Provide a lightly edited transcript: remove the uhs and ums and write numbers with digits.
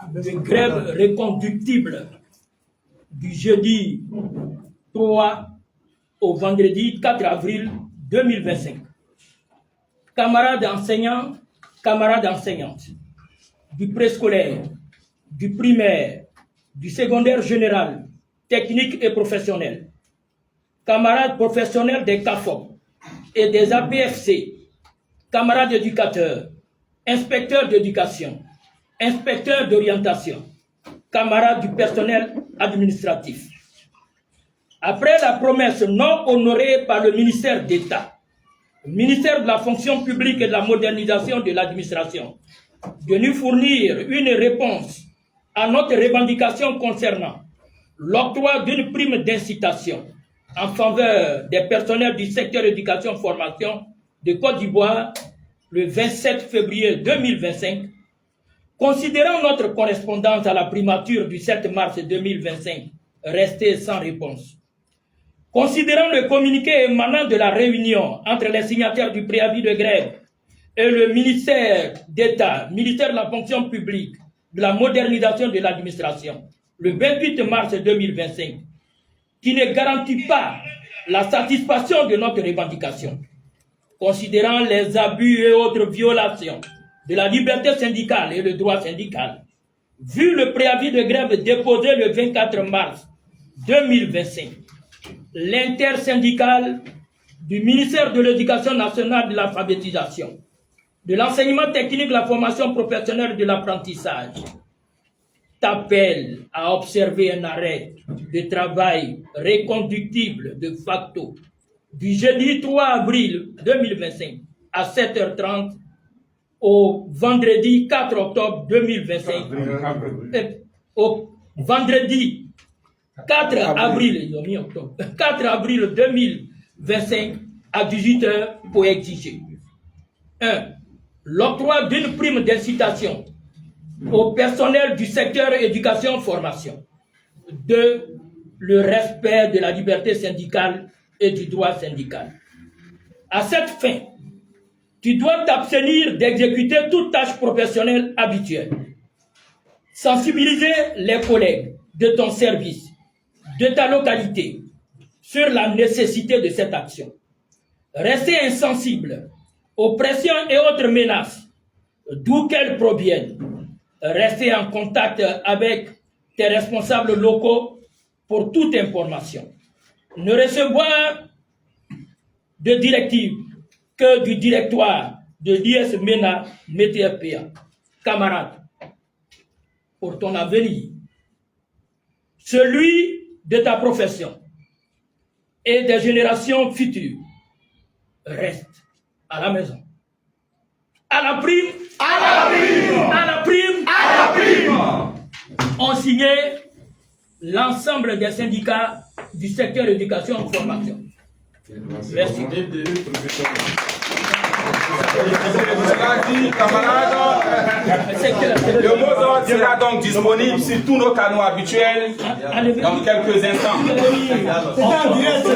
de grève reconductible du jeudi 3 au vendredi 4 avril 2025. Camarades enseignants, camarades enseignantes, du préscolaire, du primaire, du secondaire général, technique et professionnel, camarades professionnels des CAFOP et des APFC, camarades éducateurs, inspecteurs d'éducation, inspecteurs d'orientation, camarades du personnel administratif. Après la promesse non honorée par le ministère d'État, le ministère de la fonction publique et de la modernisation de l'administration, de nous fournir une réponse à notre revendication concernant l'octroi d'une prime d'incitation en faveur des personnels du secteur éducation-formation de Côte d'Ivoire le 27 février 2025, considérant notre correspondance à la primature du 7 mars 2025 restée sans réponse, considérant le communiqué émanant de la réunion entre les signataires du préavis de grève et le ministère d'État, ministère de la fonction publique, de la modernisation de l'administration, le 28 mars 2025, qui ne garantit pas la satisfaction de notre revendication, considérant les abus et autres violations de la liberté syndicale et le droit syndical, vu le préavis de grève déposé le 24 mars 2025, l'intersyndicale du ministère de l'Éducation nationale de l'alphabétisation, de l'enseignement technique, de la formation professionnelle de l'apprentissage, t'appelle à observer un arrêt de travail reconductible de facto du jeudi 3 avril 2025 à 7h30 au vendredi 4 octobre 2025, au vendredi 4 avril 2025 à 18h pour exiger 1. L'octroi d'une prime d'incitation au personnel du secteur éducation-formation. 2. Le respect de la liberté syndicale et du droit syndical. À cette fin, tu dois t'abstenir d'exécuter toute tâche professionnelle habituelle. Sensibiliser les collègues de ton service, de ta localité, sur la nécessité de cette action. Rester insensible aux pressions et autres menaces, d'où qu'elles proviennent. Rester en contact avec tes responsables locaux pour toute information. Ne recevoir de directives que du directoire de l'IS MENA METRPA. Camarades, pour ton avenir, celui de ta profession et des générations futures, reste à la maison. À la prime, à la prime, à la prime, à la prime, ont signé l'ensemble des syndicats du secteur éducation-formation. Merci. Le mot d'ordre sera donc disponible sur tous nos canaux habituels dans quelques instants. C'est en direct.